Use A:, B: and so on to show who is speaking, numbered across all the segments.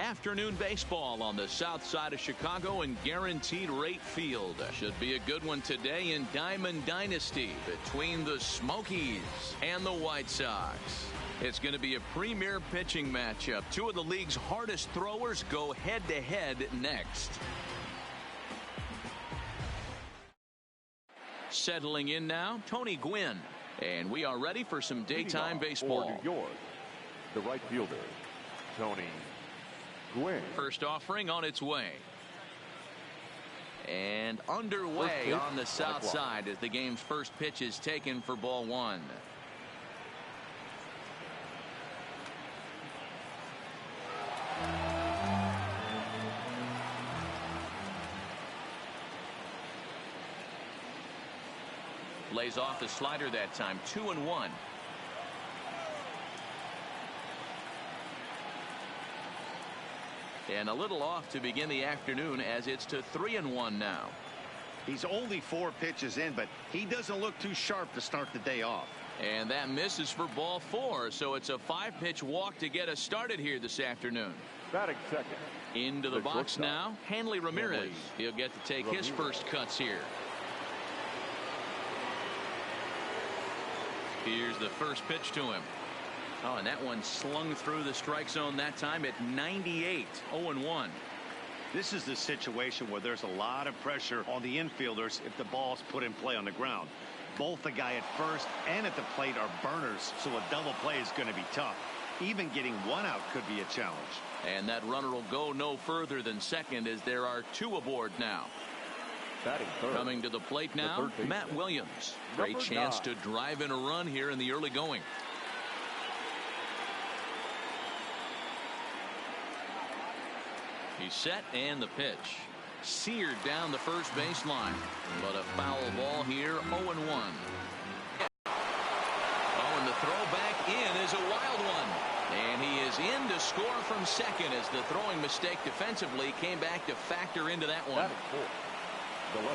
A: Afternoon baseball on the south side of Chicago and Guaranteed Rate Field. Should be a good one today in Diamond Dynasty between the Smokies and the White Sox. It's going to be a premier pitching matchup. Two of the league's hardest throwers go head-to-head next. Settling in now, Tony Gwynn. And we are ready for some daytime baseball.
B: For New York, the right fielder, Tony Gwynn.
A: First offering on its way. And underway on the south side as the game's first pitch is taken for ball one. Lays off the slider that time. 2-1. And a little off to begin the afternoon as it's to 3-1 now.
C: He's only 4 pitches in, but he doesn't look too sharp to start the day off.
A: And that misses for ball 4. So it's a 5-pitch walk to get us started here this afternoon.
B: Batting second.
A: Into the box now, Hanley Ramirez. He'll get to take his first cuts here. Here's the first pitch to him. Oh, and that one slung through the strike zone that time at 98. 0-1.
C: This is the situation where there's a lot of pressure on the infielders if the ball's put in play on the ground. Both the guy at first and at the plate are burners, so a double play is going to be tough. Even getting one out could be a challenge.
A: And that runner will go no further than second as there are 2 aboard now. Coming to the plate now, Matt Williams. Great chance to drive in a run here in the early going. He's set and the pitch. Seared down the first baseline. But a foul ball here, 0-1. Oh, and the throw back in is a wild one. And he is in to score from second as the throwing mistake defensively came back to factor into that one.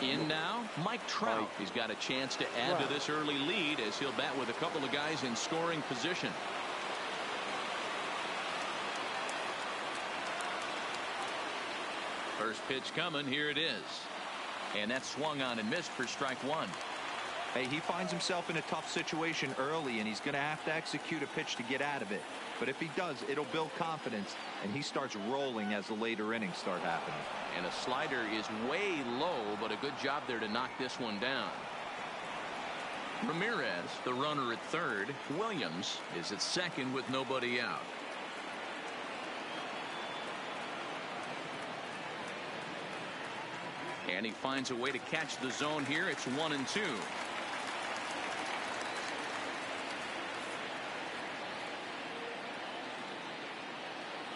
A: In now, Mike Trout. He's got a chance to add to this early lead as he'll bat with a couple of guys in scoring position. First pitch coming. Here it is. And that swung on and missed for strike 1.
D: Hey, he finds himself in a tough situation early, and he's going to have to execute a pitch to get out of it. But if he does, it'll build confidence, and he starts rolling as the later innings start happening.
A: And a slider is way low, but a good job there to knock this one down. Ramirez, the runner at third. Williams is at second with nobody out. And he finds a way to catch the zone here. It's 1-2.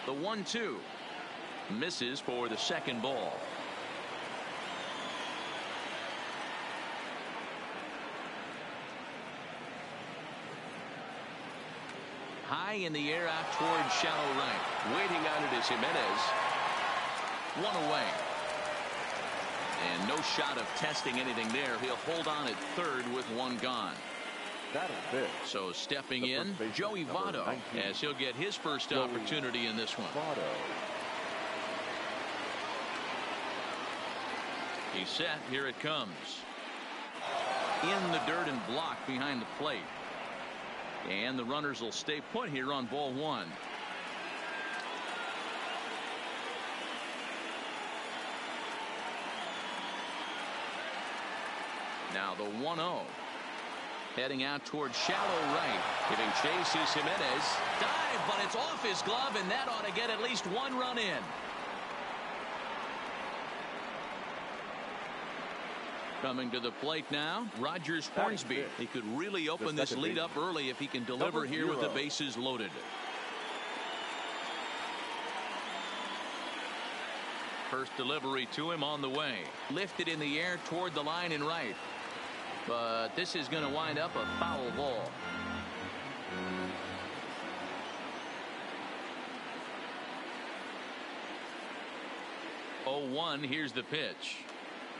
A: The 1-2 misses for the second ball. High in the air out toward shallow right. Waiting on it is Jimenez. 1 away. And no shot of testing anything there. He'll hold on at third with 1 gone. So stepping in, Joey Votto, as he'll get his first opportunity in this one. He's set. Here it comes. In the dirt and blocked behind the plate. And the runners will stay put here on ball 1. Now the 1-0. Heading out toward shallow right. Giving chase is Jimenez. Dive, but it's off his glove, and that ought to get at least 1 run in. Coming to the plate now, Rogers Hornsby. He could really open this lead up early if he can deliver here with the bases loaded. First delivery to him on the way. Lifted in the air toward the line and right. But this is going to wind up a foul ball. Oh, 1. Here's the pitch.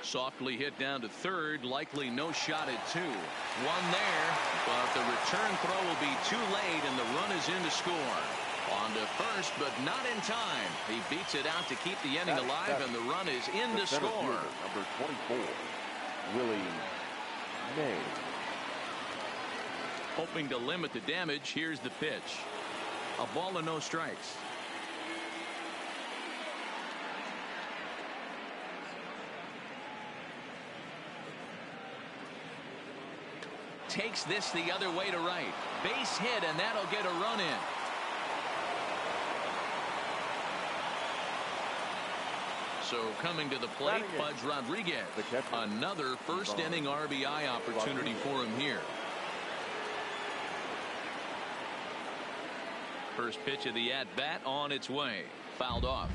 A: Softly hit down to third. Likely no shot at 2. 1 there. But the return throw will be too late, and the run is in to score. On to first, but not in time. He beats it out to keep the inning alive, and the run is in to score.
B: Number 24, Willie May.
A: Hoping to limit the damage, here's the pitch. A ball and no strikes. Takes this the other way to right. Base hit, and that'll get a run in. So coming to the plate, Pudge Rodriguez. Another first inning RBI opportunity for him here. First pitch of the at-bat on its way. Fouled off.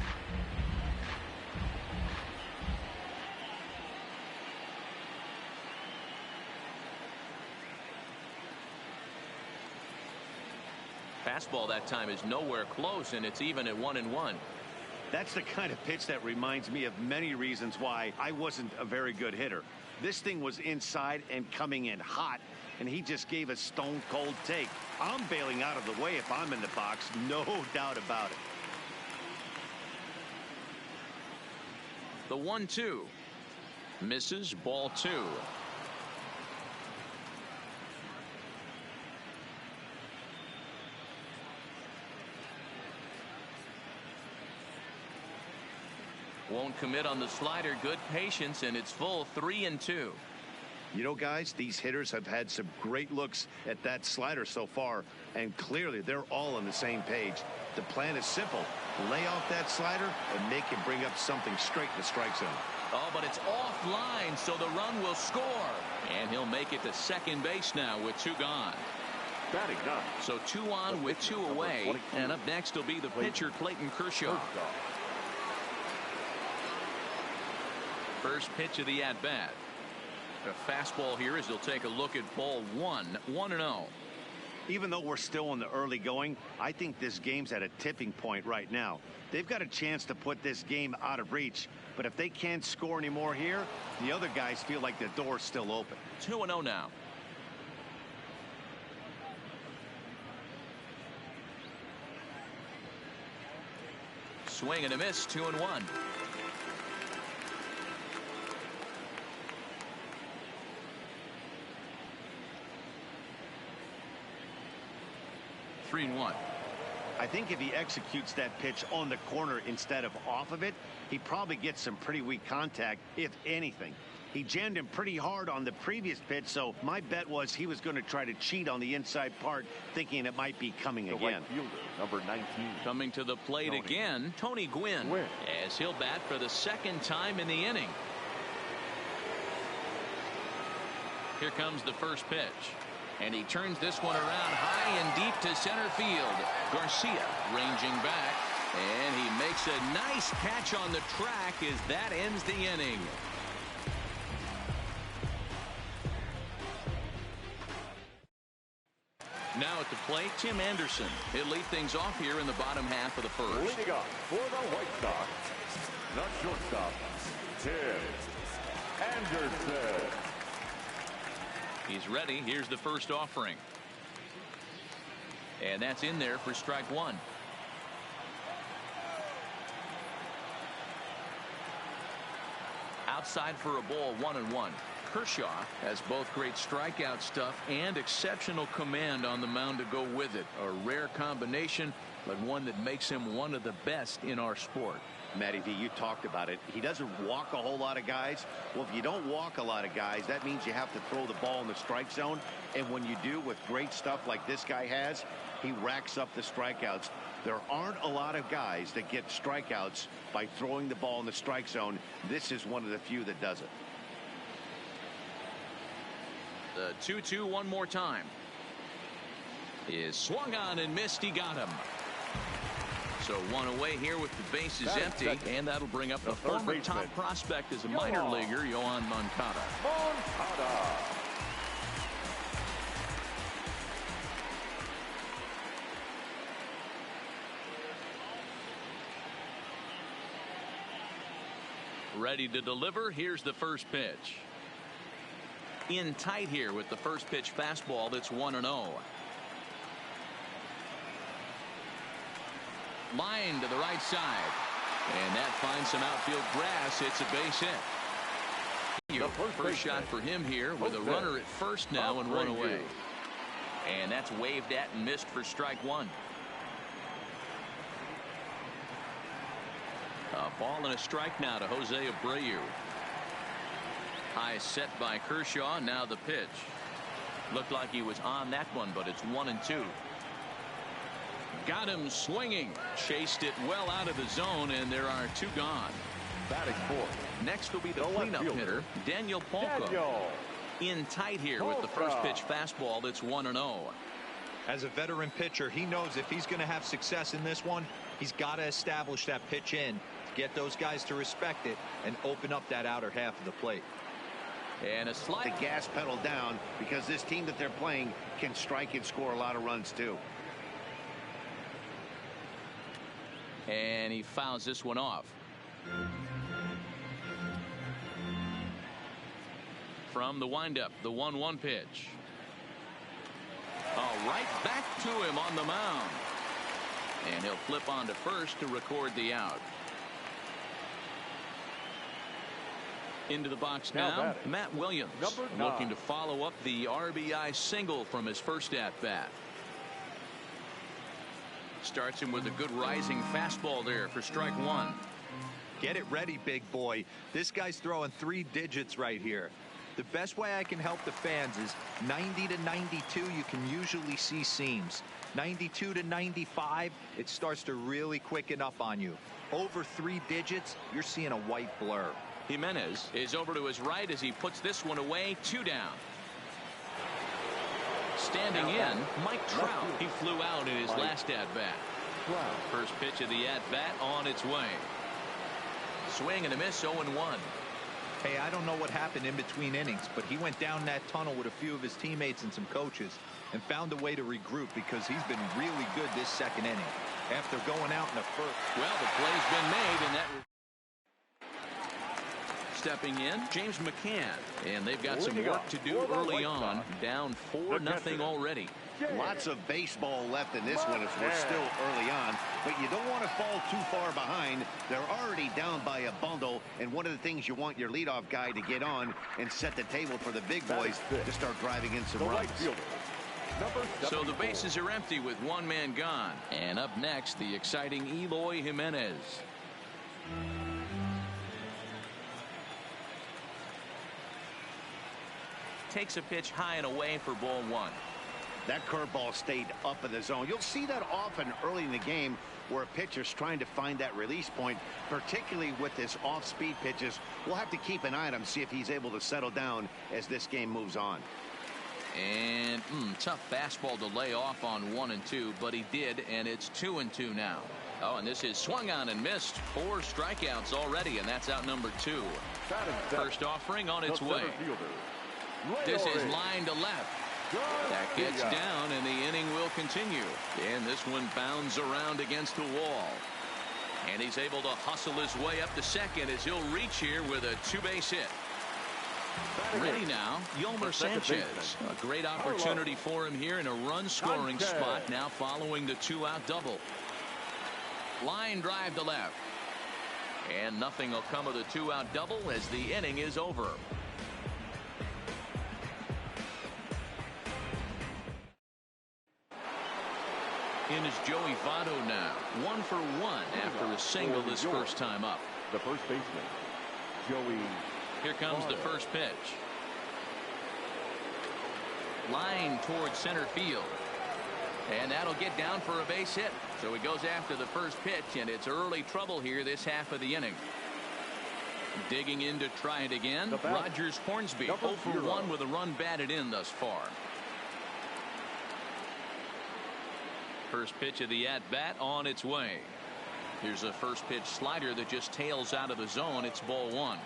A: Fastball that time is nowhere close, and it's even at 1-1.
C: That's the kind of pitch that reminds me of many reasons why I wasn't a very good hitter. This thing was inside and coming in hot, and he just gave a stone-cold take. I'm bailing out of the way if I'm in the box, no doubt about it.
A: The 1-2. Misses, ball 2. Won't commit on the slider. Good patience, and it's full 3-2.
C: You know, guys, these hitters have had some great looks at that slider so far, and clearly they're all on the same page. The plan is simple. Lay off that slider and make him bring up something straight in the strike zone.
A: Oh, but it's offline, so the run will score. And he'll make it to second base now with 2 gone.
B: Batting none.
A: So 2 on with 2 away. And up next will be the pitcher, Clayton Kershaw. First pitch of the at-bat. A fastball here as he'll take a look at ball 1. 1-0.
C: Even though we're still in the early going, I think this game's at a tipping point right now. They've got a chance to put this game out of reach, but if they can't score anymore here, the other guys feel like the door's still open.
A: 2-0 now. Swing and a miss. 2-1. 3-1.
C: I think if he executes that pitch on the corner instead of off of it, he probably gets some pretty weak contact, if anything. He jammed him pretty hard on the previous pitch, so my bet was he was going to try to cheat on the inside part, thinking it might be coming again.
B: Right fielder, number 19.
A: Coming to the plate again, Tony Gwynn, as he'll bat for the second time in the inning. Here comes the first pitch. And he turns this one around high and deep to center field. Garcia ranging back, and he makes a nice catch on the track as that ends the inning. Now at the plate, Tim Anderson. He'll lead things off here in the bottom half of the first.
B: Leading off for the White Sox, the shortstop, Tim Anderson.
A: He's ready. Here's the first offering. And that's in there for strike 1. Outside for a ball, 1-1. Kershaw has both great strikeout stuff and exceptional command on the mound to go with it. A rare combination, but one that makes him one of the best in our sport.
C: Matty V, you talked about it. He doesn't walk a whole lot of guys. Well, if you don't walk a lot of guys, that means you have to throw the ball in the strike zone. And when you do with great stuff like this guy has, he racks up the strikeouts. There aren't a lot of guys that get strikeouts by throwing the ball in the strike zone. This is one of the few that does it.
A: The 2-2 one more time. Is swung on and missed. He got him. So one away here with the bases empty, and that'll bring up the former top prospect as a minor leaguer, Yohan Moncada. Ready to deliver. Here's the first pitch. In tight here with the first pitch fastball. That's 1-0. Line to the right side. And that finds some outfield grass. It's a base hit. First shot for him here with a runner at first now and one away. And that's waved at and missed for strike one. A ball and a strike now to Jose Abreu. High set by Kershaw. Now the pitch. Looked like he was on that one, but it's 1-2. Got him swinging. Chased it well out of the zone, and there are two gone.
B: Batting fourth.
A: Next will be the cleanup hitter, Daniel Palco. In tight here with the first pitch fastball. It's 1-0.
D: As a veteran pitcher, he knows if he's going to have success in this one, he's got to establish that pitch in to get those guys to respect it and open up that outer half of the plate.
A: And a slide.
C: The gas pedal down because this team that they're playing can strike and score a lot of runs too.
A: And he fouls this one off. From the windup, the 1-1 pitch. Oh, right back to him on the mound. And he'll flip on to first to record the out. Into the box now, Matt Williams, looking to follow up the RBI single from his first at-bat. Starts him with a good rising fastball there for strike one.
D: Get it ready, big boy. This guy's throwing 3 digits right here. The best way I can help the fans is 90 to 92, you can usually see seams. 92 to 95, it starts to really quicken up on you. Over 3 digits, you're seeing a white blur.
A: Jimenez is over to his right as he puts this one away. 2 down. Standing in, Mike Trout. He flew out in his last at-bat. First pitch of the at-bat on its way. Swing and a miss, 0-1.
D: Hey, I don't know what happened in between innings, but he went down that tunnel with a few of his teammates and some coaches and found a way to regroup because he's been really good this second inning after going out in the first.
A: Well, the play's been made, and that was stepping in, James McCann, and they've got some work to do early on. Down 4-0 already.
C: Lots of baseball left in this one as we're still early on, but you don't want to fall too far behind. They're already down by a bundle, and one of the things you want your leadoff guy to get on and set the table for the big boys to start driving in some runs.
A: So the bases are empty with one man gone. And up next, the exciting Eloy Jimenez. Takes a pitch high and away for ball one.
C: That curveball stayed up in the zone. You'll see that often early in the game where a pitcher's trying to find that release point, particularly with this off-speed pitches. We'll have to keep an eye on him, see if he's able to settle down as this game moves on.
A: And tough fastball to lay off on 1 and 2, but he did, and it's 2 and 2 now. Oh, and this is swung on and missed. 4 strikeouts already, and that's out number 2. First offering on its way. This is line to left. That gets down, and the inning will continue. And this one bounds around against the wall. And he's able to hustle his way up to second as he'll reach here with a 2-base hit. Ready now, Yolmer Sanchez. A great opportunity for him here in a run-scoring spot now following the 2-out double. Line drive to left. And nothing will come of the 2-out double as the inning is over. In is Joey Votto now. 1 for 1 after a single this first time up.
B: The first baseman, Joey.
A: Here comes the first pitch. Line towards center field. And that'll get down for a base hit. So he goes after the first pitch, and it's early trouble here this half of the inning. Digging in to try it again. Rogers Hornsby 0 for 1 with a run batted in thus far. First pitch of the at-bat on its way. Here's a first pitch slider that just tails out of the zone. It's ball 1.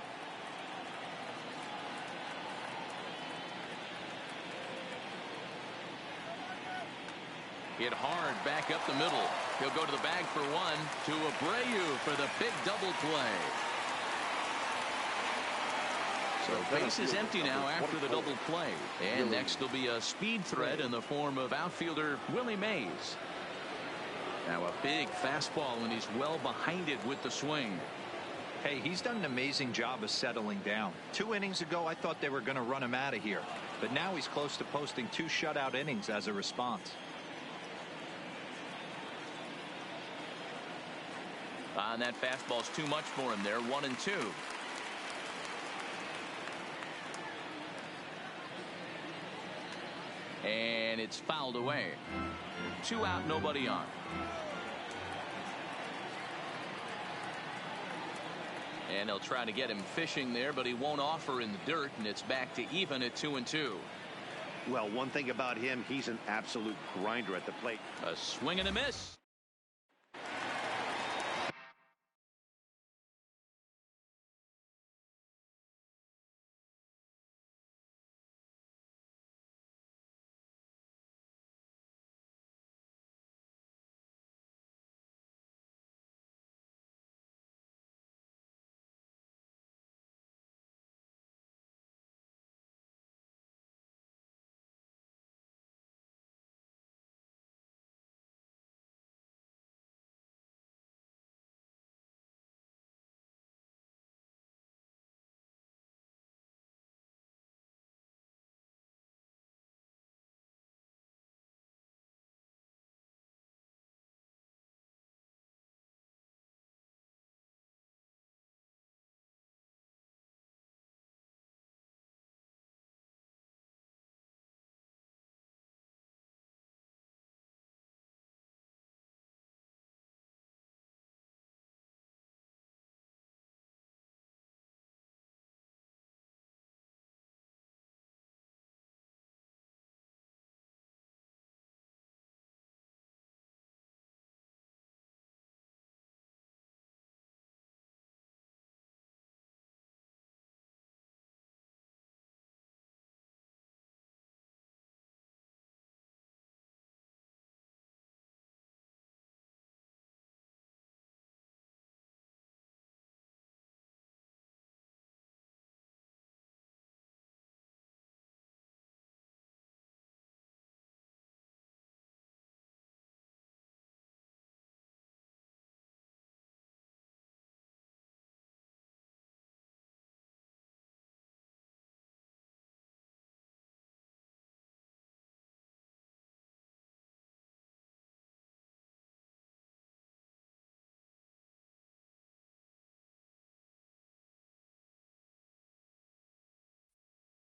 A: Hit hard back up the middle. He'll go to the bag for 1 to Abreu for the big double play. So base is empty now after the double play. And next will be a speed threat in the form of outfielder Willie Mays. Now a big fastball, and he's well behind it with the swing.
D: Hey, he's done an amazing job of settling down. 2 innings ago, I thought they were going to run him out of here. But now he's close to posting 2 shutout innings as a response.
A: And that fastball's too much for him there. 1-2. And it's fouled away. 2 out, nobody on. And they'll try to get him fishing there, but he won't offer in the dirt, and it's back to even at 2-2.
C: Well, one thing about him, he's an absolute grinder at the plate.
A: A swing and a miss.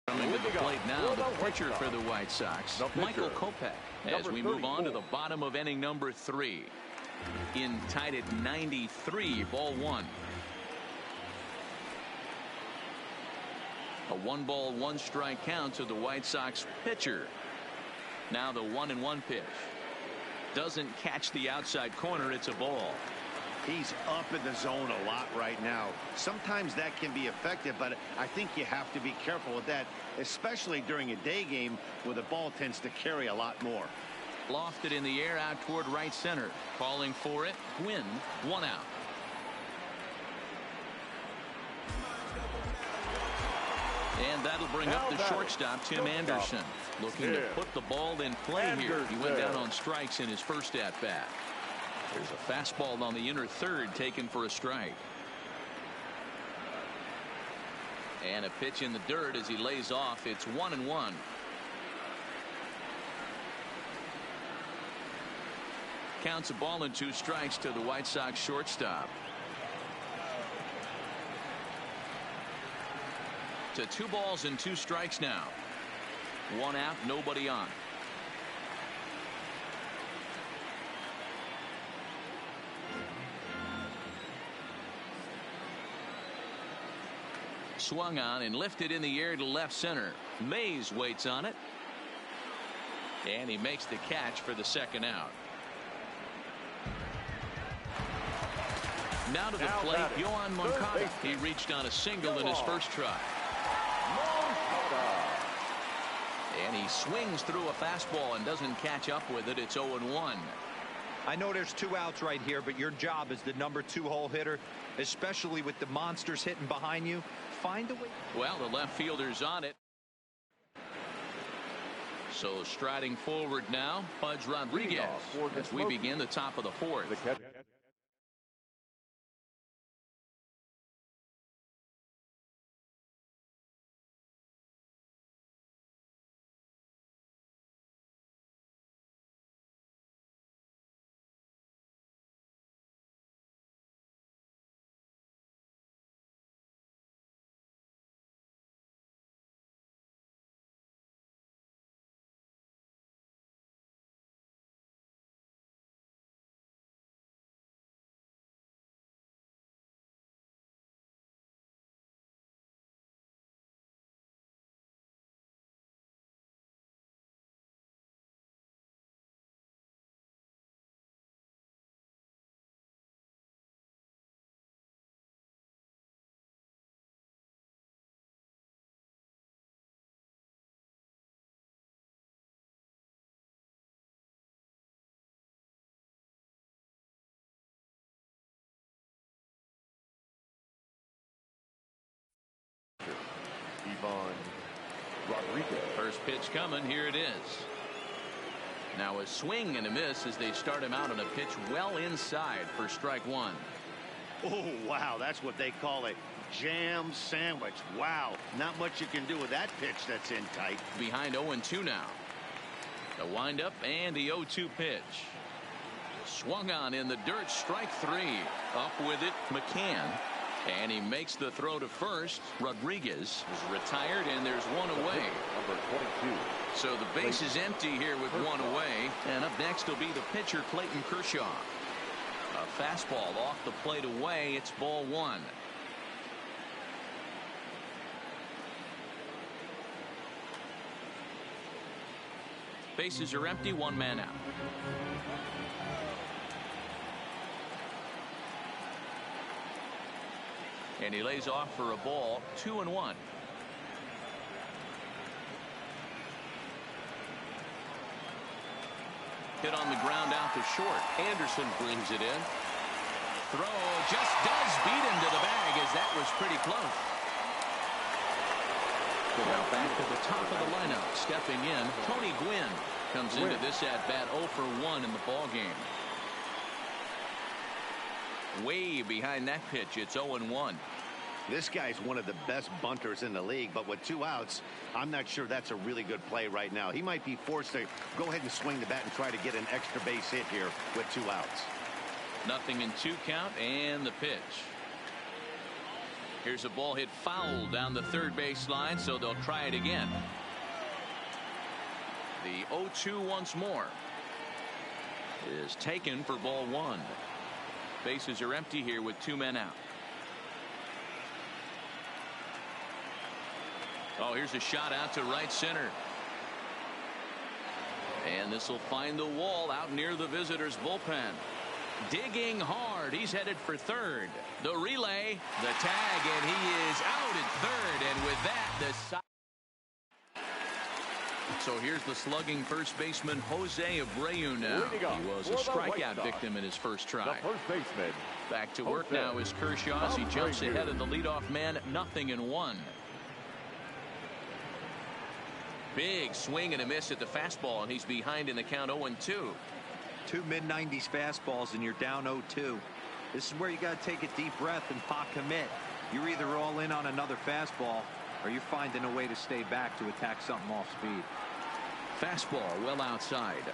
A: Coming to the plate now, the pitcher for the White Sox, Michael Kopech, as we move on to the bottom of inning number 3. In tied at 93, ball 1. A 1-ball, 1-strike count to the White Sox pitcher. Now the 1-1 pitch. Doesn't catch the outside corner. It's a ball.
C: He's up in the zone a lot right now. Sometimes that can be effective, but I think you have to be careful with that, especially during a day game where the ball tends to carry a lot more.
A: Lofted in the air out toward right center. Calling for it. Gwynn, 1 out. And that'll bring up the shortstop, Tim Anderson. Looking to put the ball in play here. He went down on strikes in his first at-bat. There's a fastball on the inner third taken for a strike. And a pitch in the dirt as he lays off. It's 1-1. Counts a ball and 2 strikes to the White Sox shortstop. To 2 balls and 2 strikes now. 1 out, nobody on. Swung on and lifted in the air to left center. Mays waits on it. And he makes the catch for the 2nd out. Now to the plate, Yohan Moncada. He reached on a single in his first try. And he swings through a fastball and doesn't catch up with it. It's 0-1.
D: I know there's 2 outs right here, but your job as the number 2 hole hitter, especially with the monsters hitting behind you, find a way.
A: Well, the left fielder's on it. So striding forward now, Pudge Rodriguez as we begin the top of the fourth.
B: Rodriguez.
A: First pitch coming. Here it is. Now a swing and a miss as they start him out on a pitch well inside for strike one.
C: Oh, wow. That's what they call a jam sandwich. Wow. Not much you can do with that pitch that's in tight.
A: Behind 0-2 now. The windup and the 0-2 pitch. Swung on in the dirt. Strike three. Up with it, McCann. And he makes the throw to first. Rodriguez is retired, and there's one away.
B: Number 22.
A: So the base is empty here with one away. And up next will be the pitcher, Clayton Kershaw. A fastball off the plate away. It's ball one. Bases are empty, one man out. And he lays off for a ball, 2-1. Hit on the ground out to short. Anderson brings it in. Throw just does beat him to the bag, as that was pretty close. Now back to the top of the lineup. Stepping in, Tony Gwynn comes into this at-bat 0 for 1 in the ball game. Way behind that pitch, it's 0-1.
C: This guy's one of the best bunters in the league, but with two outs, I'm not sure that's a really good play right now. He might be forced to go ahead and swing the bat and try to get an extra base hit here with two outs.
A: 0-2 count and the pitch. Here's a ball hit foul down the third base line, so they'll try it again. The 0-2 once more is taken for ball one. Bases are empty here with two men out. Oh, here's a shot out to right center. And this will find the wall out near the visitors' bullpen. Digging hard. He's headed for third. The relay, the tag, and he is out at third. And with that, the side. So here's the slugging first baseman, Jose Abreu now. He was a strikeout victim in his first try.
B: The first baseman.
A: Back to work now is Kershaw as he jumps ahead of the leadoff man, 0-1. Big swing and a miss at the fastball, and he's behind in the count 0-2.
D: Two mid-90s fastballs and you're down 0-2. This is where you got to take a deep breath and pot commit. You're either all in on another fastball or you're finding a way to stay back to attack something off speed.
A: Fastball well outside.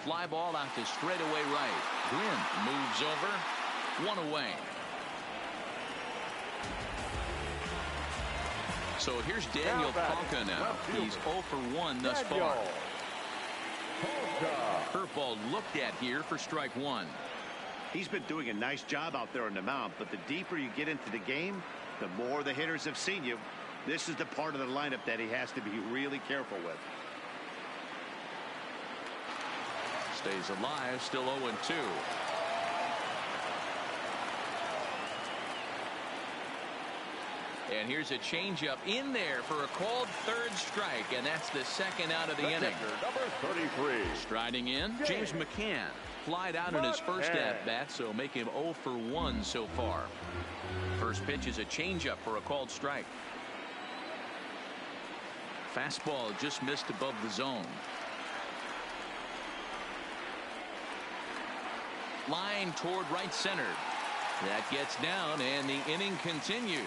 A: Fly ball out to straightaway right. Gwynn moves over. One away. So here's Daniel Palka now. He's 0 for 1 thus far. Curveball looked at here for strike one.
C: He's been doing a nice job out there on the mound, but the deeper you get into the game, the more the hitters have seen you. This is the part of the lineup that he has to be really careful with.
A: Stays alive, still 0-2. And here's a changeup in there for a called third strike, and that's the second out of the inning.
B: Number 33.
A: Striding in, James McCann. Flied out in his first at-bat, so make him 0 for 1 so far. First pitch is a changeup for a called strike. Fastball just missed above the zone. Line toward right center. That gets down, and the inning continues.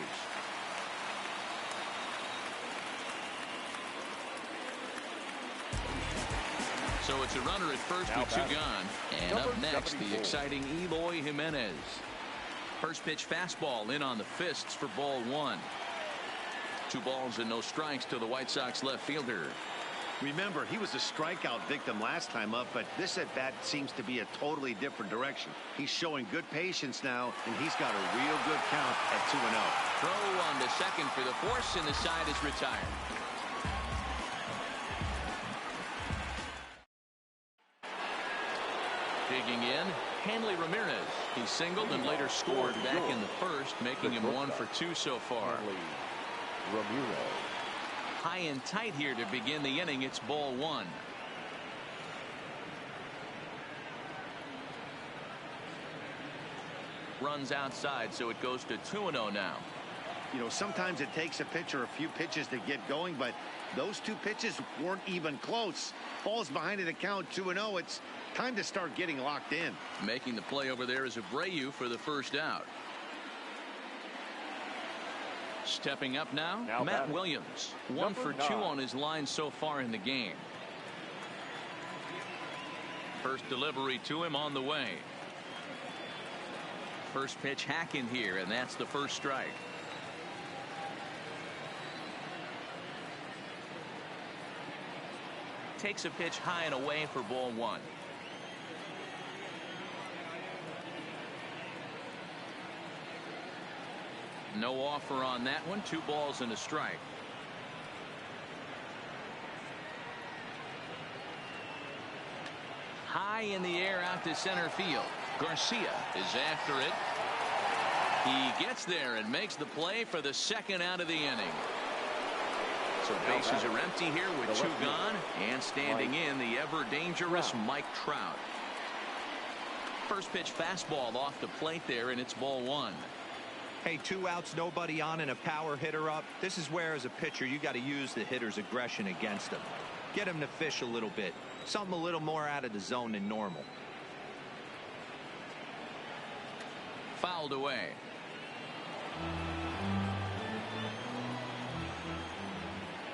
A: So it's a runner at first with two gone. And up next, the exciting Eloy Jimenez. First pitch fastball in on the fists for ball one. 2 balls and no strikes to the White Sox left fielder.
C: Remember, he was a strikeout victim last time up, but this at bat seems to be a totally different direction. He's showing good patience now, and he's got a real good count at 2-0.
A: Throw on to second for the force, and the side is retired. Digging in, Hanley Ramirez. He singled and later scored back in the first, making him 1 for 2 so far.
B: Ramirez.
A: High and tight here to begin the inning. It's ball one. Runs outside, so it goes to 2-0 now.
C: You know, sometimes it takes a pitcher a few pitches to get going, but those 2 pitches weren't even close. Ball's behind in the count, 2-0. It's time to start getting locked in.
A: Making the play over there is Abreu for the first out. Stepping up now Matt Williams. 1 for 2 on his line so far in the game. First delivery to him on the way. First pitch hack in here, and that's the first strike. Takes a pitch high and away for ball one. No offer on that one. 2 balls and a strike. High in the air out to center field. Garcia is after it. He gets there and makes the play for the second out of the inning. So bases are empty here with 2 gone, and standing in the ever dangerous Mike Trout. First pitch fastball off the plate there, and it's ball one.
D: Hey, 2 outs, nobody on, and a power hitter up. This is where, as a pitcher, you got to use the hitter's aggression against him. Get him to fish a little bit. Something a little more out of the zone than normal.
A: Fouled away.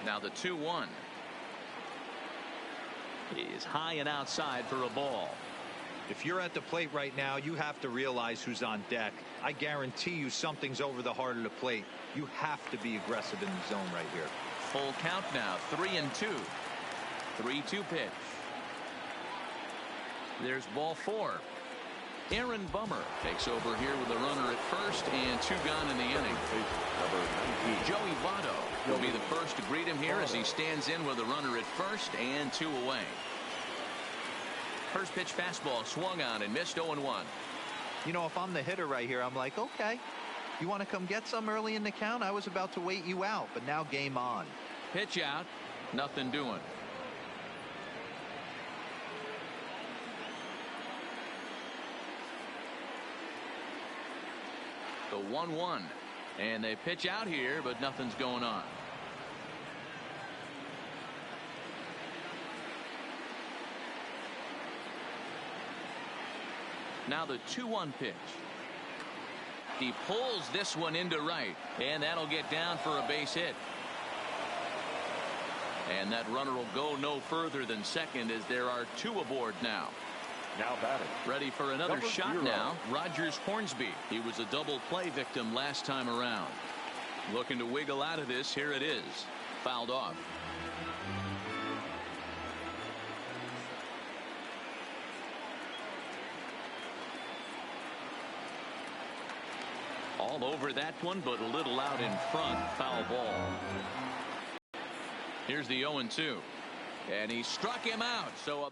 A: Now the 2-1 is high and outside for a ball.
D: If you're at the plate right now, you have to realize who's on deck. I guarantee you something's over the heart of the plate. You have to be aggressive in the zone right here.
A: Full count now, 3-2. 3-2 pitch. There's ball 4. Aaron Bummer takes over here with a runner at first and 2 gone in the inning. Joey Votto will be the first to greet him here as he stands in with a runner at first and 2 away. First pitch fastball swung on and missed 0-1.
D: You know, if I'm the hitter right here, I'm like, okay, you want to come get some early in the count? I was about to wait you out, but now game on.
A: Pitch out, nothing doing. The 1-1, and they pitch out here, but nothing's going on. Now the 2-1 pitch. He pulls this one into right, and that'll get down for a base hit. And that runner will go no further than second as there are 2 aboard now.
B: Now batting.
A: Ready for another shot now. Rogers Hornsby. He was a double play victim last time around. Looking to wiggle out of this. Here it is. Fouled off. All over that one, but a little out in front. Foul ball. Here's the 0-2. And he struck him out. So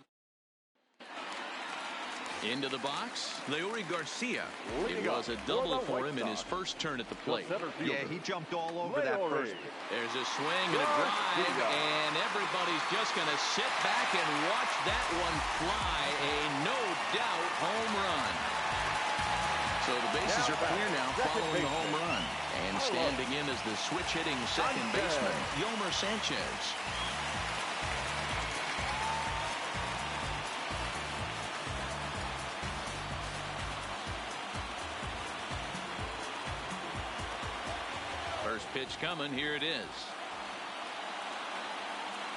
A: into the box, Leury Garcia. It was a double for him in his first turn at the plate.
D: Yeah, he jumped all over that first.
A: There's a swing and a drive, and everybody's just going to sit back and watch that one fly. A no-doubt home run. So So the bases are clear now following the home run. And standing in is the switch-hitting second baseman, Yomer Sanchez. First pitch coming. Here it is.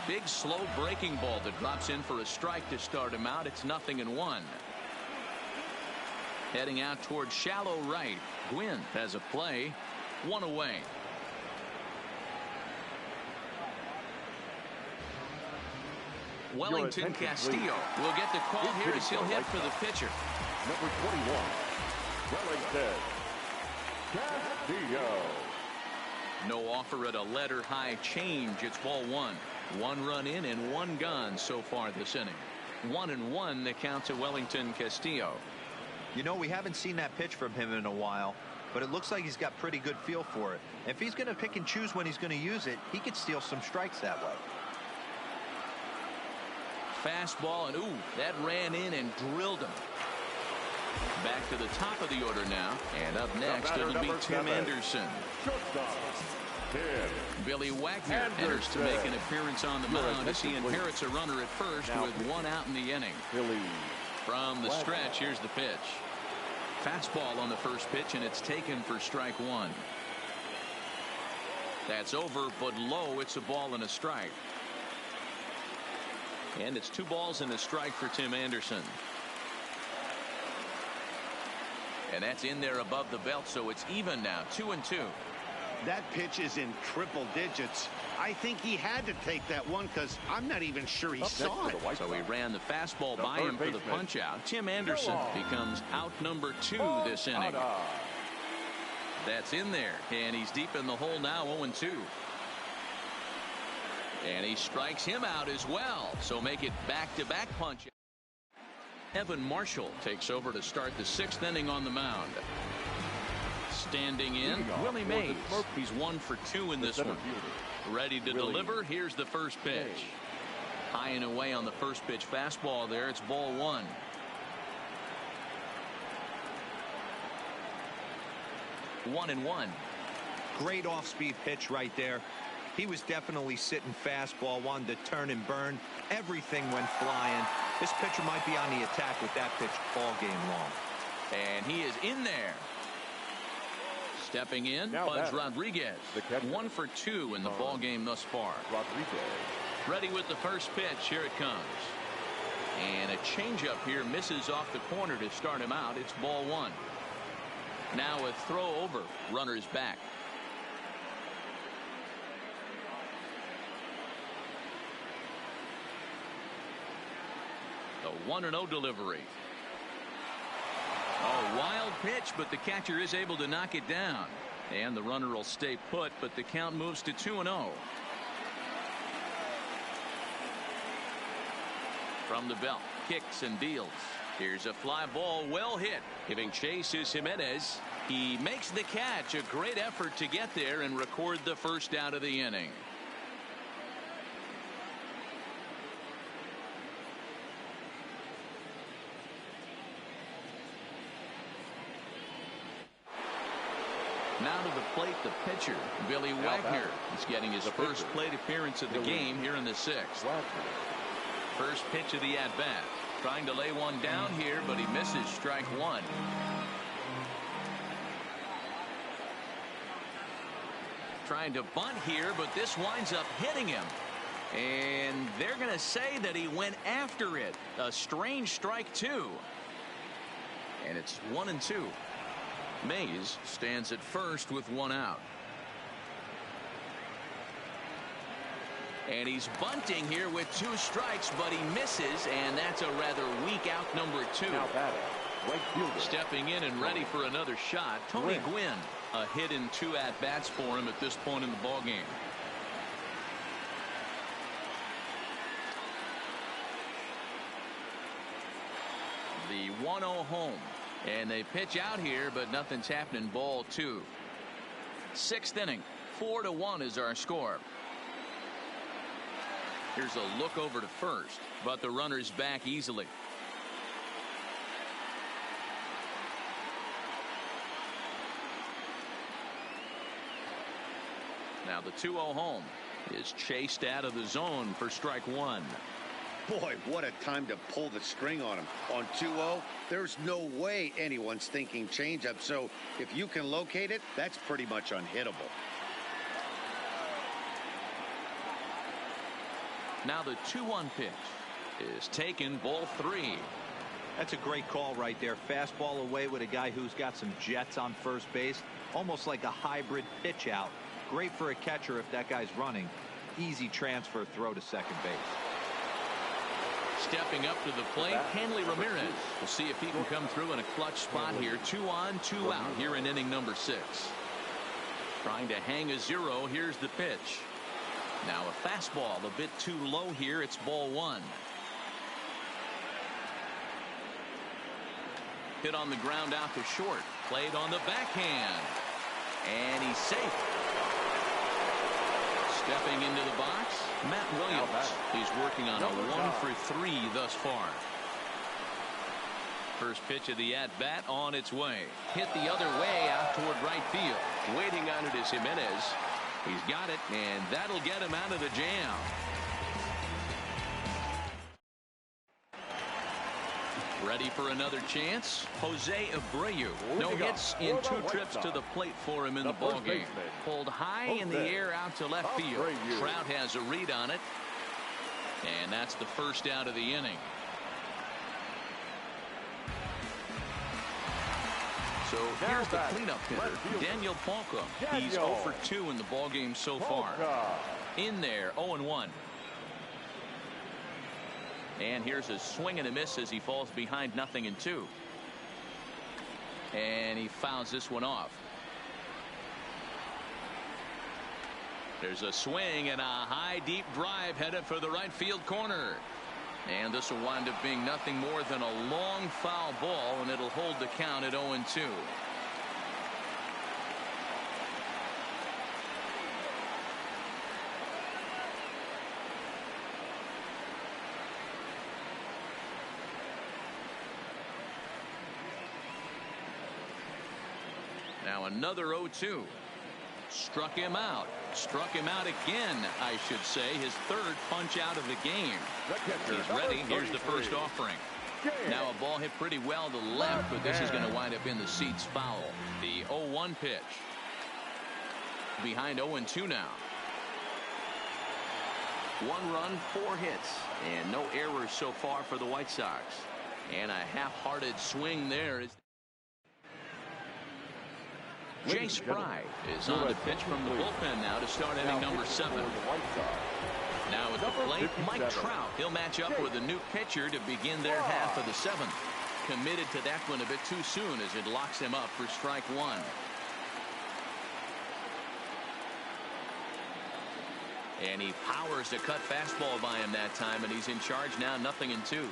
A: Big, slow breaking ball that drops in for a strike to start him out. It's 0-1. Heading out towards shallow right. Gwynn has a play. 1 away. Wellington Castillo will get the call here as he'll hit for the pitcher.
B: Number 21, Wellington Castillo.
A: No offer at a letter high change. It's ball 1. 1 run in and 1 gone so far this inning. 1-1 the count to Wellington Castillo.
D: You know, we haven't seen that pitch from him in a while, but it looks like he's got pretty good feel for it. If he's going to pick and choose when he's going to use it, he could steal some strikes that way.
A: Fastball, and ooh, that ran in and drilled him. Back to the top of the order now, and up next it'll be Tim Anderson. Billy Wagner enters to make an appearance on the mound as he inherits a runner at first with 1 out in the inning. From the stretch, here's the pitch. Fastball on the first pitch, and it's taken for strike 1. That's over, but low. It's a ball and a strike. And it's 2 balls and a strike for Tim Anderson. And that's in there above the belt, so it's even now, 2-2.
C: That pitch is in triple digits. I think he had to take that one because I'm not even sure he saw it.
A: So he ran the fastball by him for the punch out. Tim Anderson becomes out number 2 this inning. That's in there, and he's deep in the hole now, 0-2. And he strikes him out as well, so make it back-to-back punch. Evan Marshall takes over to start the 6th inning on the mound. Standing in, Willie Mays. He's 1 for 2 in this one. Ready to deliver. Here's the first pitch. High and away on the first pitch fastball there. It's ball 1. One and one.
D: Great off-speed pitch right there. He was definitely sitting fastball, wanted to turn and burn. Everything went flying. This pitcher might be on the attack with that pitch all game long.
A: And he is in there. Stepping in, Buzz Rodriguez. 1 for 2 in the ball game thus far. Ready with the first pitch. Here it comes. And a changeup here misses off the corner to start him out. It's ball 1. Now a throw over. Runners back. The 1-0 delivery. Oh, wild pitch, but the catcher is able to knock it down. And the runner will stay put, but the count moves to 2-0. From the belt, kicks and deals. Here's a fly ball, well hit. Giving chase is Jimenez. He makes the catch. A great effort to get there and record the first out of the inning. Now to the plate, the pitcher, Billy Wagner. He's getting his first plate appearance of the game here in the 6th. First pitch of the at-bat. Trying to lay one down here, but he misses strike 1. Trying to bunt here, but this winds up hitting him. And they're going to say that he went after it. A strange strike 2. And it's 1-2. Mays stands at first with 1 out. And he's bunting here with 2 strikes, but he misses, and that's a rather weak out number 2. Stepping in and ready for another shot, Tony Gwynn. A hit in 2 at-bats for him at this point in the ballgame. The 1-0 home. And they pitch out here, but nothing's happening. Ball 2. 6th inning. 4-1 is our score. Here's a look over to first, but the runner's back easily. Now the 2-0 home is chased out of the zone for strike one.
C: Boy, what a time to pull the string on him. On 2-0, there's no way anyone's thinking changeup. So if you can locate it, that's pretty much unhittable.
A: Now the 2-1 pitch is taken, ball 3.
D: That's a great call right there. Fastball away with a guy who's got some jets on first base. Almost like a hybrid pitch out. Great for a catcher if that guy's running. Easy transfer throw to second base.
A: Stepping up to the plate, Hanley Ramirez. We'll see if he can come through in a clutch spot here. 2 on, 2 out here in inning number 6. Trying to hang a 0. Here's the pitch. Now a fastball a bit too low here. It's ball 1. Hit on the ground out to short. Played on the backhand. And he's safe. Stepping into the box, Matt Williams. He's working on a 1-for-3 thus far. First pitch of the at-bat on its way. Hit the other way out toward right field. Waiting on it is Jimenez. He's got it, and that'll get him out of the jam. Ready for another chance? Jose Abreu. No hits in 2 trips to the plate for him in the ballgame. Pulled high in the air out to left field. Trout has a read on it. And that's the first out of the inning. So here's the cleanup hitter, Daniel Palka. He's 0 for 2 in the ballgame so far. In there, 0-1. And here's a swing and a miss as he falls behind 0-2. And he fouls this one off. There's a swing and a high deep drive headed for the right field corner. And this will wind up being nothing more than a long foul ball, and it'll hold the count at 0-2. Now another 0-2. Struck him out. Struck him out again, I should say. His 3rd punch out of the game. He's ready. Here's the first offering. Now a ball hit pretty well to the left, but this is going to wind up in the seats foul. The 0-1 pitch. Behind 0-2 now. 1 run, 4 hits, and no errors so far for the White Sox. And a half-hearted swing there. Jay Spry is on the pitch from the bullpen now to start inning number 7. Now at the plate, Mike Trout. He'll match up with a new pitcher to begin their half of the 7th. Committed to that one a bit too soon as it locks him up for strike 1. And he powers a cut fastball by him that time, and he's in charge now, 0-2.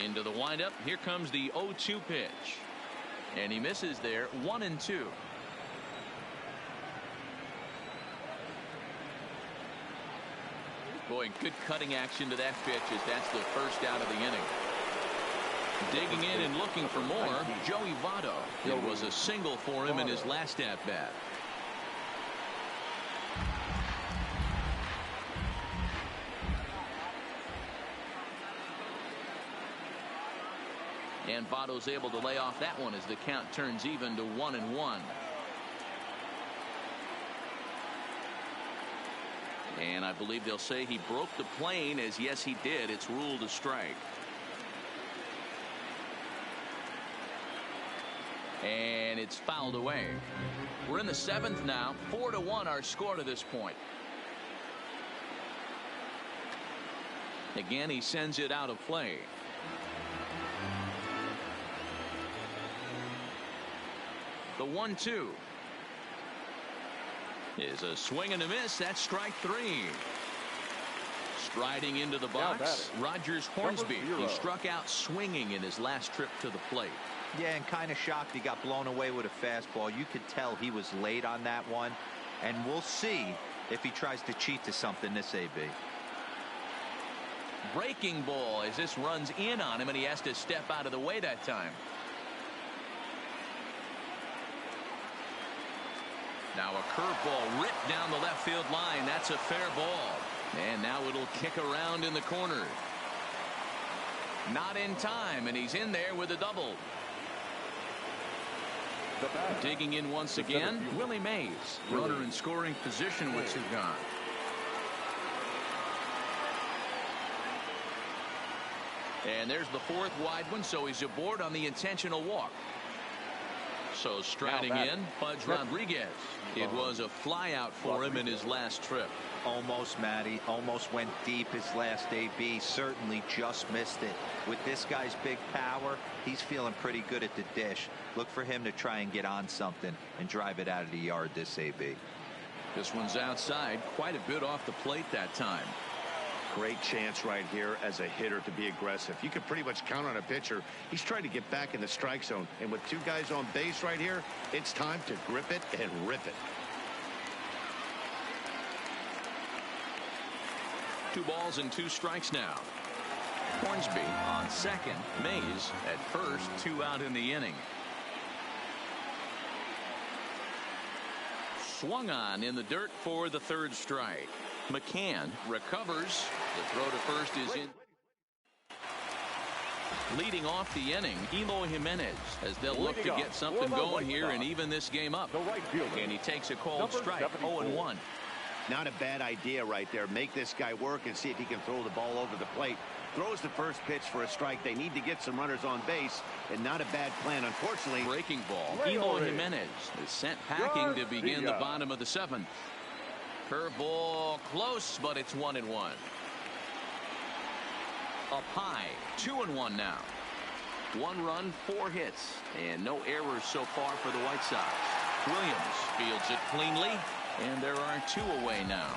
A: Into the windup. Here comes the 0-2 pitch. And he misses there, 1-2. Boy, good cutting action to that pitch as that's the first out of the inning. Digging in and looking for more, Joey Votto. It was a single for him in his last at-bat. And Votto's able to lay off that one as the count turns even to 1-1. And I believe they'll say he broke the plane, as yes he did. It's ruled a strike. And it's fouled away. We're in the 7th now. 4-1 our score to this point. Again, he sends it out of play. The 1-2 is a swing and a miss. That's strike 3. Striding into the box, Rogers Hornsby. He struck out swinging in his last trip to the plate.
D: Yeah, and kind of shocked he got blown away with a fastball. You could tell he was late on that one, and we'll see if he tries to cheat to something this AB.
A: Breaking ball as this runs in on him, and he has to step out of the way that time. Now a curveball ripped down the left field line. That's a fair ball. And now it'll kick around in the corner. Not in time, and he's in there with a double. Digging in once again, Willie Mays. Runner in scoring position with two gone. And there's the fourth wide one, so he's aboard on the intentional walk. So striding in, Pudge Rodriguez. It was a flyout for him in his last trip.
D: Almost, Matty. Almost went deep his last AB. Certainly just missed it. With this guy's big power, he's feeling pretty good at the dish. Look for him to try and get on something and drive it out of the yard this AB.
A: This one's outside. Quite a bit off the plate that time.
C: Great chance right here as a hitter to be aggressive. You can pretty much count on a pitcher. He's trying to get back in the strike zone. And with two guys on base right here, it's time to grip it and rip it.
A: 2 balls and 2 strikes now. Hornsby on second. Mays at first. 2 out in the inning. Swung on in the dirt for the 3rd strike. McCann recovers. The throw to first is in. Leading off the inning, Eloy Jimenez, as they'll look to get something going here and even this game up. And he takes a cold strike. 0-1.
C: Not a bad idea right there. Make this guy work and see if he can throw the ball over the plate. Throws the first pitch for a strike. They need to get some runners on base, and not a bad plan. Unfortunately,
A: breaking ball. Eloy Jimenez is sent packing to begin the bottom of the 7th. Curveball close, but it's 1-1. Up high, 2-1 now. 1 run, 4 hits, and no errors so far for the White Sox. Williams fields it cleanly, and there are 2 away now.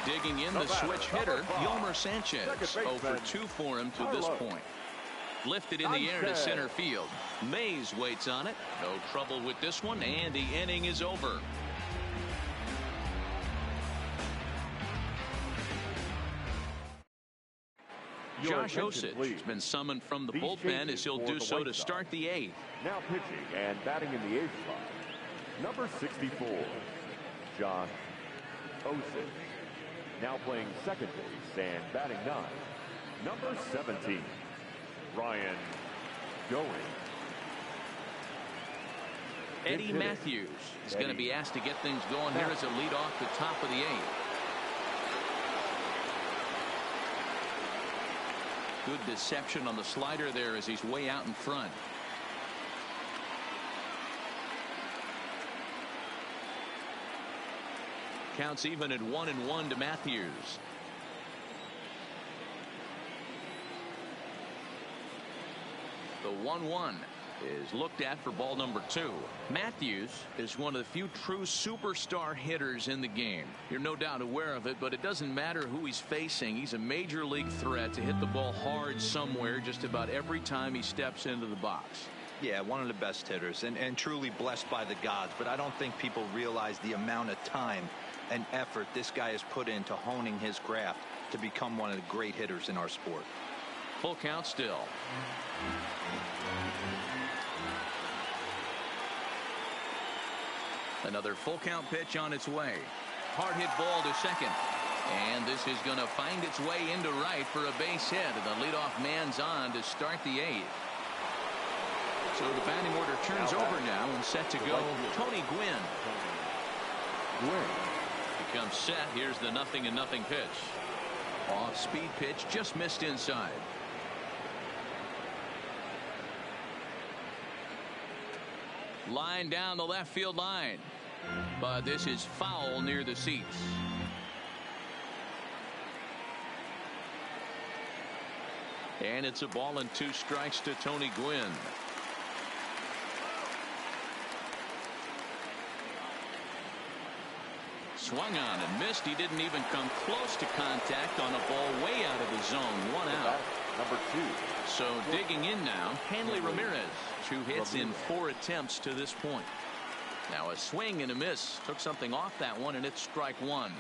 A: Digging in the switch hitter, Yolmer Sanchez. 0 for 2 for him to this point. Lifted in the air to center field. Mays waits on it. No trouble with this one, and the inning is over. Josh Osich has been summoned from the bullpen as he'll do so to start the 8th.
B: Now pitching and batting in the 8th spot, number 64, Josh Osich. Now playing second base and batting 9, number 17, Ryan Going.
A: Eddie Matthews is going to be asked to get things going here as a lead off the top of the 8th. Good deception on the slider there as he's way out in front. Counts even at 1-1 to Matthews. The 1-1 is looked at for ball number 2. Matthews is one of the few true superstar hitters in the game. You're no doubt aware of it, but it doesn't matter who he's facing. He's a major league threat to hit the ball hard somewhere just about every time he steps into the box.
D: Yeah, one of the best hitters and truly blessed by the gods, but I don't think people realize the amount of time and effort this guy has put into honing his craft to become one of the great hitters in our sport.
A: Full count still. Another full count pitch on its way. Hard hit ball to second. And this is going to find its way into right for a base hit. And the leadoff man's on to start the 8th. So the batting order turns over now and set to go. Tony Gwynn. Becomes set. Here's the 0-0 pitch. Off speed pitch, just missed inside. Line down the left field line. But this is foul near the seats. And it's a ball and 2 strikes to Tony Gwynn. Swung on and missed. He didn't even come close to contact on a ball way out of the zone. 1 out.
B: Number 2.
A: So digging in now, Hanley Ramirez. 2 hits in 4 attempts to this point. Now a swing and a miss. Took something off that one, and it's strike 1.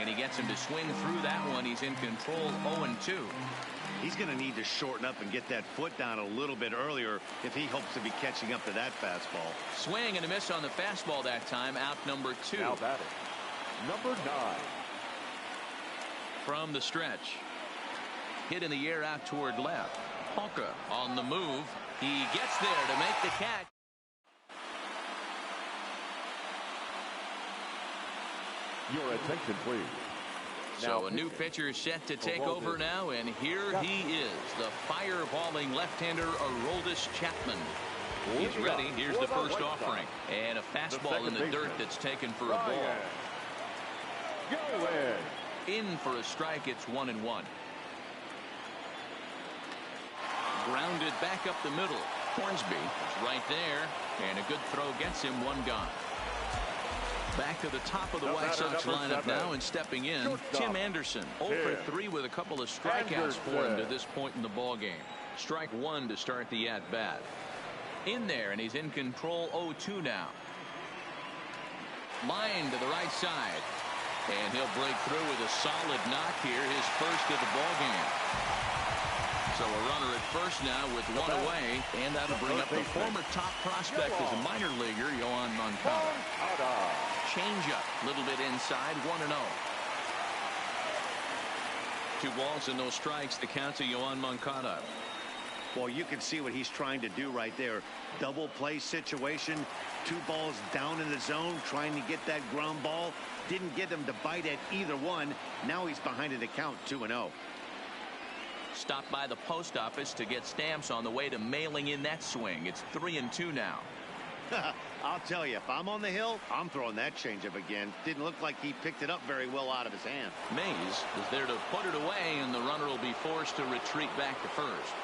A: And he gets him to swing through that one. He's in control 0-2.
C: He's going to need to shorten up and get that foot down a little bit earlier if he hopes to be catching up to that fastball.
A: Swing and a miss on the fastball that time. Out number 2.
B: Now batting, number 9.
A: From the stretch. Hit in the air out toward left. Polka on the move. He gets there to make the catch.
B: Your attention, please.
A: So a new pitcher set to take over now, and here he is, the fireballing left-hander Aroldis Chapman. He's ready. Here's the first offering. And a fastball in the dirt that's taken for a ball.
B: Go in.
A: In for a strike. It's 1-1. Grounded back up the middle. Hornsby is right there, and a good throw gets him. 1 gone. Back to the top of the White Sox lineup now, and stepping in, Tim Anderson. 0 for 3 with a couple of strikeouts for him to this point in the ball game. Strike 1 to start the at-bat. In there, and he's in control 0-2 now. Line to the right side. And he'll break through with a solid knock here, his first of the ball game. So a runner at first now with 1 away, and that'll bring up the former top prospect as a minor leaguer, Yoan Moncada. Change-up, a little bit inside, 1-0. 2 balls and no strikes, the count to Yoan Moncada.
C: Well, you can see what he's trying to do right there. Double play situation. 2 balls down in the zone, trying to get that ground ball. Didn't get him to bite at either one. Now he's behind in the count, 2-0.
A: Stopped by the post office to get stamps on the way to mailing in that swing. It's 3-2 now.
C: I'll tell you, if I'm on the hill, I'm throwing that changeup again. Didn't look like he picked it up very well out of his hand.
A: Mays is there to put it away, and the runner will be forced to retreat back to first.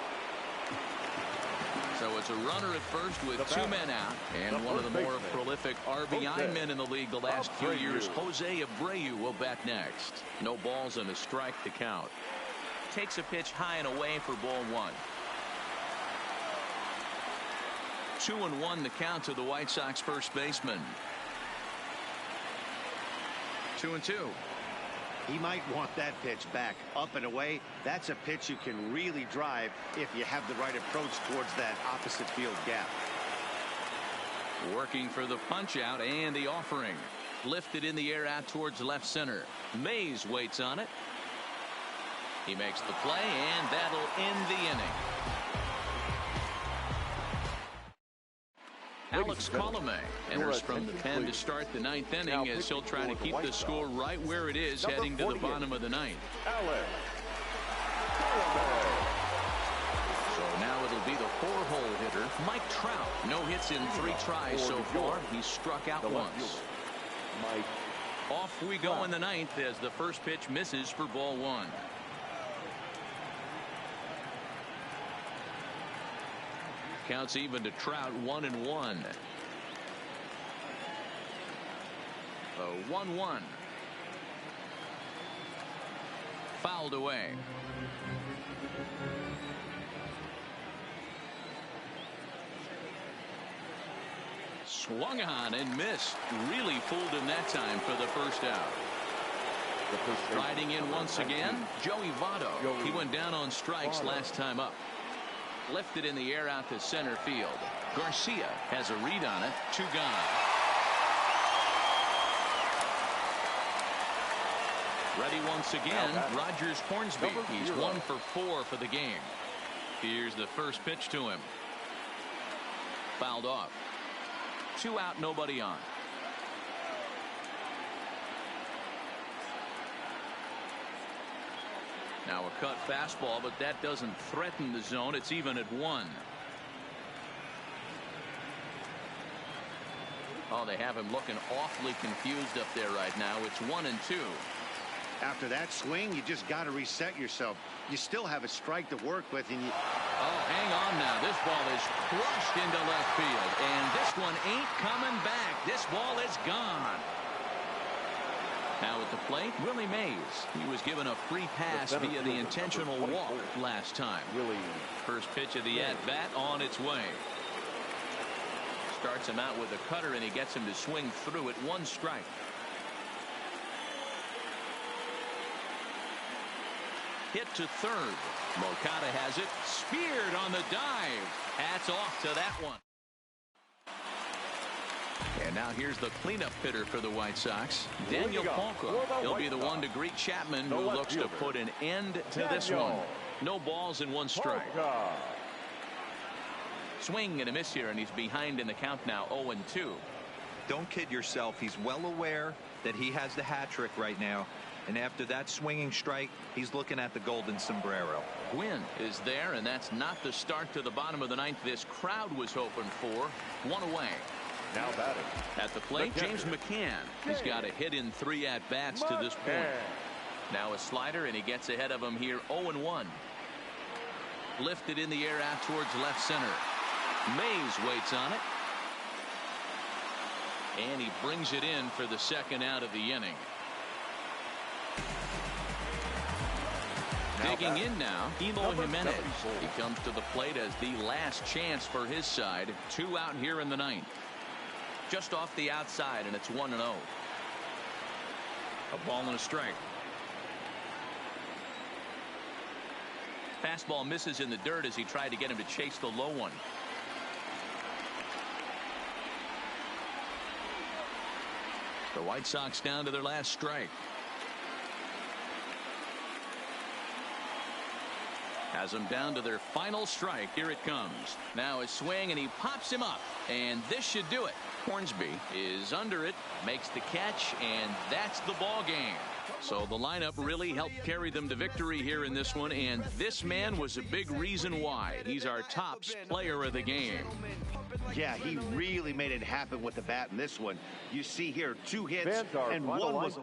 A: So it's a runner at first with 2 men out, and one of the more prolific RBI men in the league the last few years, Jose Abreu, will bat next. No balls and a strike to count. Takes a pitch high and away for ball 1. 2-1 the count to the White Sox first baseman. 2-2.
C: He might want that pitch back. Up and away, that's a pitch you can really drive if you have the right approach towards that opposite field gap.
A: Working for the punch out and the offering. Lifted in the air out towards left center. Mays waits on it. He makes the play, and that'll end the inning. Alex Colomé enters from the pen to start the 9th inning as he'll try to keep the score right where it is heading to the bottom of the 9th. So now it'll be the 4-hole hitter, Mike Trout. No hits in 3 tries so far. He's struck out once. Off we go in the 9th as the first pitch misses for ball 1. Counts even to Trout, 1-1. The 1-1. Fouled away. Swung on and missed. Really fooled him that time for the first out. Riding in once again, Joey Votto. He went down on strikes last time up. Lifted in the air out to center field. Garcia has a read on it. 2 gone. Ready once again, Rogers Hornsby. He's 1 for 4 for the game. Here's the first pitch to him. Fouled off. 2 out, nobody on. Now a cut fastball, but that doesn't threaten the zone. It's even at 1. Oh, they have him looking awfully confused up there right now. It's 1-2.
C: After that swing, you just got to reset yourself. You still have a strike to work with, and you...
A: Oh, hang on now. This ball is crushed into left field, and this one ain't coming back. This ball is gone. Now at the plate, Willie Mays. He was given a free pass via the intentional walk last time. First pitch of the at-bat on its way. Starts him out with a cutter, and he gets him to swing through it. 1 strike. Hit to third. Moncada has it. Speared on the dive. Hats off to that one. And now here's the cleanup hitter for the White Sox, Daniel Palka. He'll be the one to greet Chapman, who looks to put an end to this one. No balls and one strike. Swing and a miss here, and he's behind in the count now, 0-2.
D: Don't kid yourself. He's well aware that he has the hat trick right now. And after that swinging strike, he's looking at the golden sombrero.
A: Gwynn is there, and that's not the start to the bottom of the ninth this crowd was hoping for. One away.
B: Now batting.
A: At the plate, James McCann. He's got a hit in 3 at-bats to this point. Now a slider, and he gets ahead of him here, 0-1. Lifted in the air out towards left center. Mays waits on it. And he brings it in for the second out of the inning. Digging in now, Eloy Jimenez. He comes to the plate as the last chance for his side. 2 out here in the ninth. Just off the outside, and it's 1-0. A ball and a strike. Fastball misses in the dirt as he tried to get him to chase the low one. The White Sox down to their last strike. Has them down to their final strike. Here it comes. Now a swing, and he pops him up. And this should do it. Hornsby is under it, makes the catch, and that's the ball game. So the lineup really helped carry them to victory here in this one, and this man was a big reason why. He's our top player of the game.
C: Yeah, he really made it happen with the bat in this one. You see here 2 hits, and one was